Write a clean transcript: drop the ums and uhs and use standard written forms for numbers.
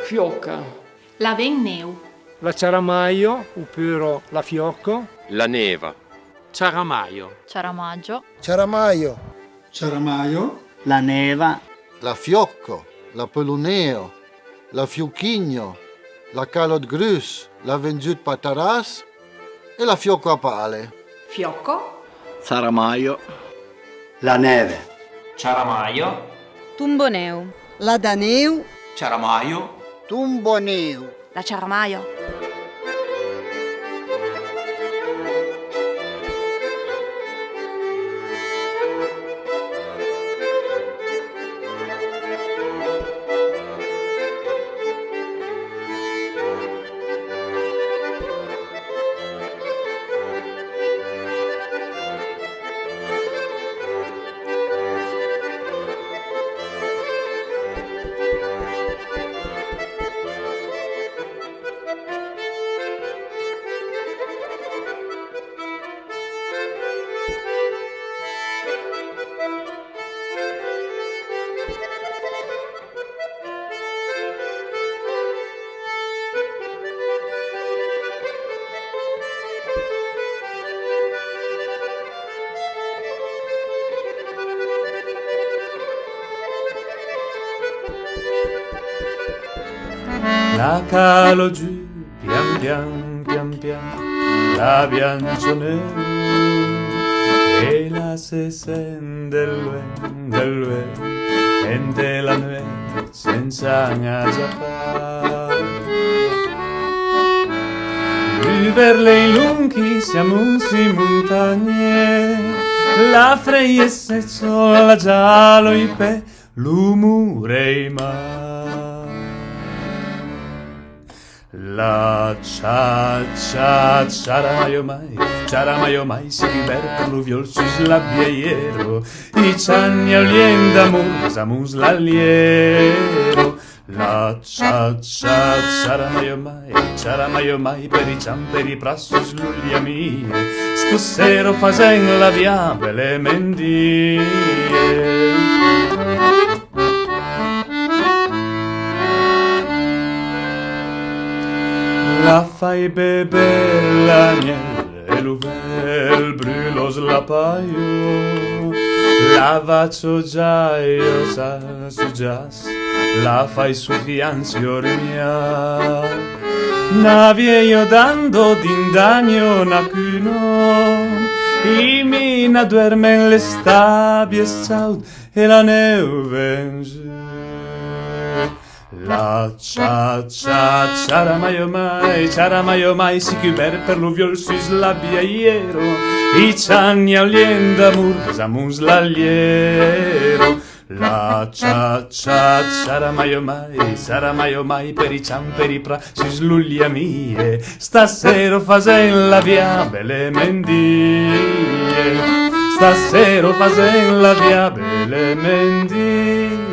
Fiocca. La venneu. La ciaramaio, oppure la fiocco. La neva. Ciaramaio. Ciaramaggio. Ciaramaio. Ciaramaio. La neva. La fiocco. La peluneo. La fiuchigno. La calot grus. La vengiut pataras. E la fiocco a pale. Fiocco. Ciaramaio. La neve. Ciaramaio. Tumboneu. La daneu. Ciaramaio. Tumboneu. La ciaramaio. La calo giù, pian pian, pian pian, la biancione e la se sente del ente la nue senza aggiappare. Per le lunghi siamo in montagne, la freie seccio, la giallo i pe, l'umore i mare. La ciaramaio mai si per l'uviol sus l'abbiaiero, i cianni olienda samus l'alliero. La ciaramaio mai per i ciamperi prassus l'uglia mie, stussero fasen la viabele mendie. La fai bebe la miele e l'uvel brûlos la paio, la faccio giaio sa su gias, la fai su fianzio mia, navieio dando d'indagno nacuno, i mina duermen le stabie saud e la neve in giù. La ciaramaio mai si chiuder per l'uviol sus l'abbiaiero, i cianni olienda samus l'alliero. La ciaramaio mai per i ciamperi pra sus l'uglia mie, stasera fasen la viabele mendie, stasera fasen la viabele mendie.